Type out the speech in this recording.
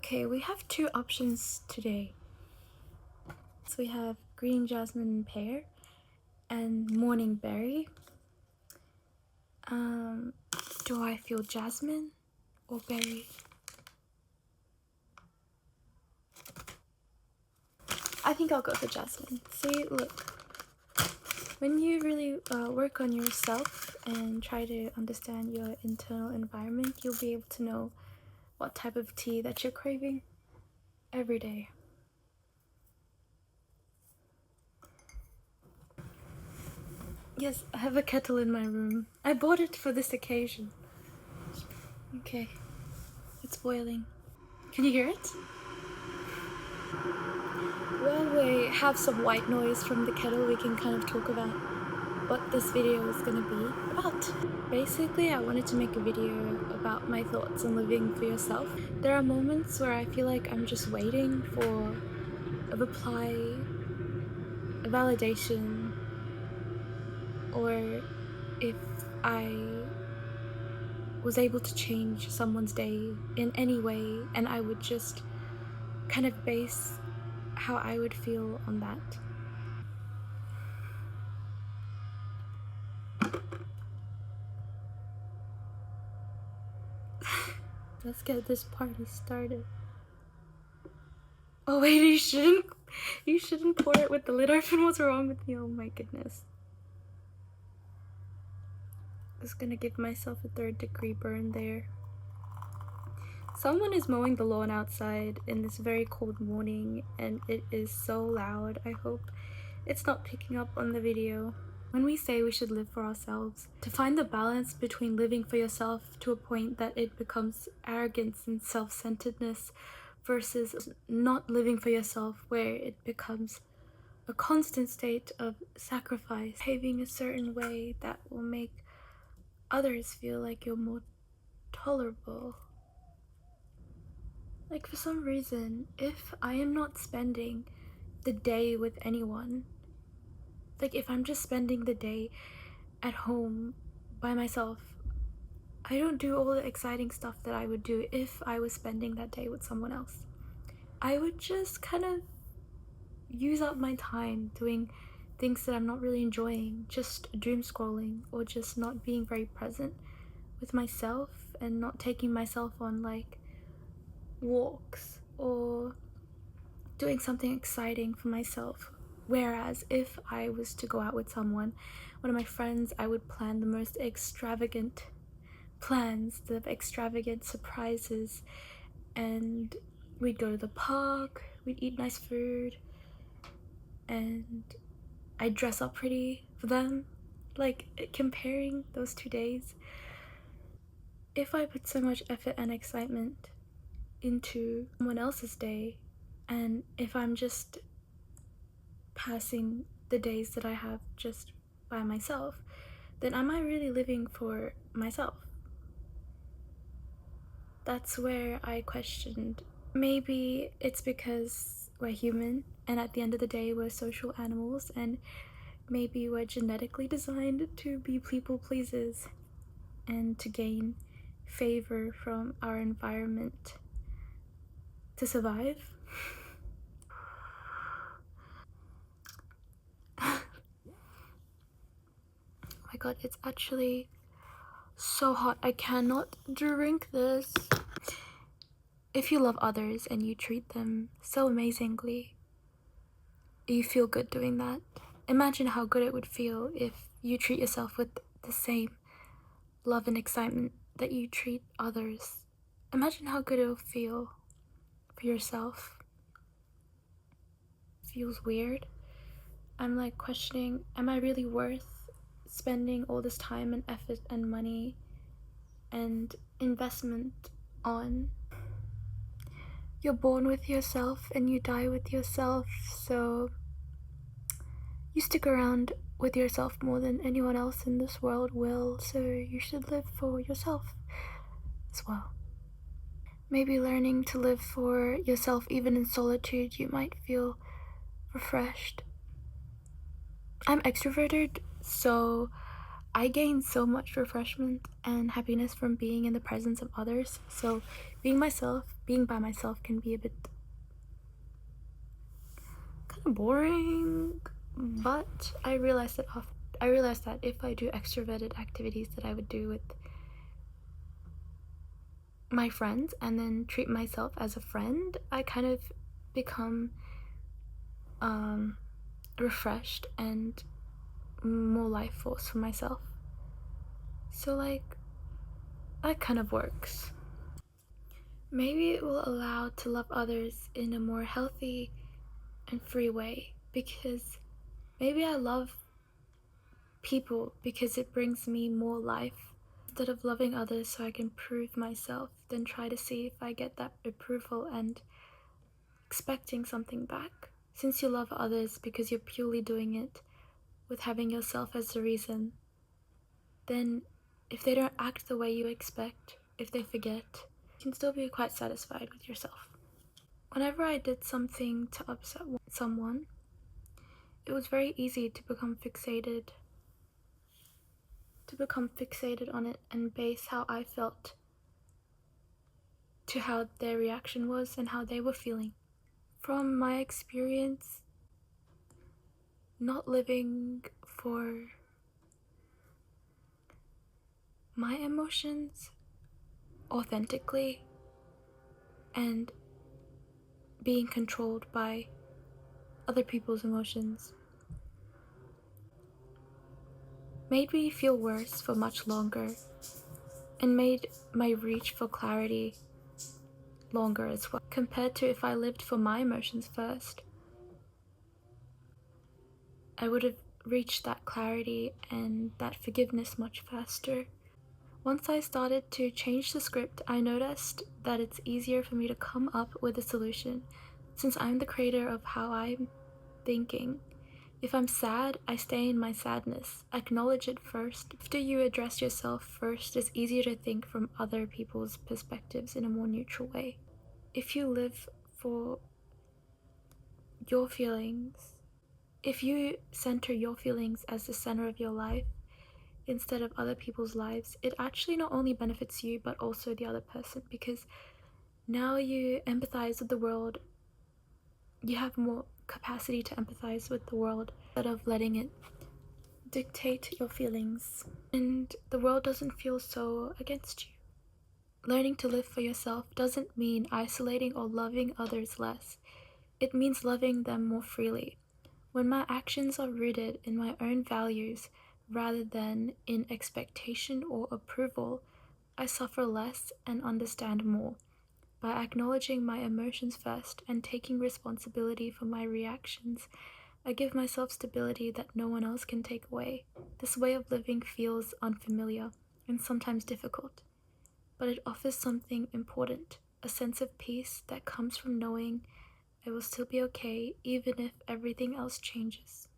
Okay, we have two options today. So we have green jasmine and pear and morning berry. Do I feel jasmine or berry? I think I'll go for jasmine. See, look. When you really work on yourself and try to understand your internal environment, you'll be able to know what type of tea that you're craving every day. Yes, I have a kettle in my room. I bought it for this occasion. Okay, it's boiling. Can you hear it? While we have some white noise from the kettle, we can kind of talk about what this video is going to be about. Basically, I wanted to make a video about my thoughts on living for yourself. There are moments where I feel like I'm just waiting for a reply, a validation, or if I was able to change someone's day in any way, and I would just kind of base how I would feel on that. Let's get this party started. Oh wait, you shouldn't pour it with the lid open. What's wrong with me? Oh my goodness. I was gonna give myself a 3rd-degree burn there. Someone is mowing the lawn outside in this very cold morning, and it is so loud. I hope it's not picking up on the video. When we say we should live for ourselves, to find the balance between living for yourself to a point that it becomes arrogance and self-centeredness versus not living for yourself where it becomes a constant state of sacrifice, behaving a certain way that will make others feel like you're more tolerable. Like, for some reason, if I am not spending the day with anyone, like if I'm just spending the day at home by myself, I don't do all the exciting stuff that I would do if I was spending that day with someone else. I would just kind of use up my time doing things that I'm not really enjoying, just doom scrolling, or just not being very present with myself and not taking myself on like walks or doing something exciting for myself. Whereas if I was to go out with someone, one of my friends, I would plan the most extravagant plans, the extravagant surprises, and we'd go to the park, we'd eat nice food, and I'd dress up pretty for them. Like, comparing those 2 days, if I put so much effort and excitement into someone else's day, and if I'm just passing the days that I have just by myself, then am I really living for myself? That's where I questioned. Maybe it's because we're human, and at the end of the day we're social animals, and maybe we're genetically designed to be people pleasers and to gain favor from our environment to survive. Oh my god, it's actually so hot. I cannot drink this. If you love others and you treat them so amazingly, you feel good doing that. Imagine how good it would feel if you treat yourself with the same love and excitement that you treat others. Imagine how good it'll feel for yourself. It feels weird. I'm like questioning, am I really worth spending all this time and effort and money and investment on? You're born with yourself and you die with yourself, so you stick around with yourself more than anyone else in this world will, so you should live for yourself as well. Maybe learning to live for yourself even in solitude, you might feel refreshed. I'm extroverted, so I gain so much refreshment and happiness from being in the presence of others, so being myself being by myself can be a bit kind of boring, but I realized that if I do extroverted activities that I would do with my friends and then treat myself as a friend, I kind of become refreshed and more life force for myself. So, like, that kind of works. Maybe it will allow to love others in a more healthy and free way, because maybe I love people because it brings me more life. Instead of loving others so I can prove myself, then try to see if I get that approval and expecting something back. Since you love others because you're purely doing it with having yourself as the reason, then if they don't act the way you expect, if they forget, you can still be quite satisfied with yourself. Whenever I did something to upset someone, it was very easy to become fixated on it and base how I felt to how their reaction was and how they were feeling. From my experience, not living for my emotions authentically and being controlled by other people's emotions made me feel worse for much longer and made my reach for clarity longer as well. Compared to if I lived for my emotions first, I would have reached that clarity and that forgiveness much faster. Once I started to change the script, I noticed that it's easier for me to come up with a solution since I'm the creator of how I'm thinking. If I'm sad, I stay in my sadness. Acknowledge it first. After you address yourself first, it's easier to think from other people's perspectives in a more neutral way. If you live for your feelings, if you center your feelings as the center of your life instead of other people's lives, it actually not only benefits you but also the other person, because now you empathize with the world. You have more capacity to empathize with the world instead of letting it dictate your feelings, and the world doesn't feel so against you. Learning to live for yourself doesn't mean isolating or loving others less. It means loving them more freely. When my actions are rooted in my own values rather than in expectation or approval, I suffer less and understand more. By acknowledging my emotions first and taking responsibility for my reactions, I give myself stability that no one else can take away. This way of living feels unfamiliar and sometimes difficult, but it offers something important, a sense of peace that comes from knowing I will still be okay even if everything else changes.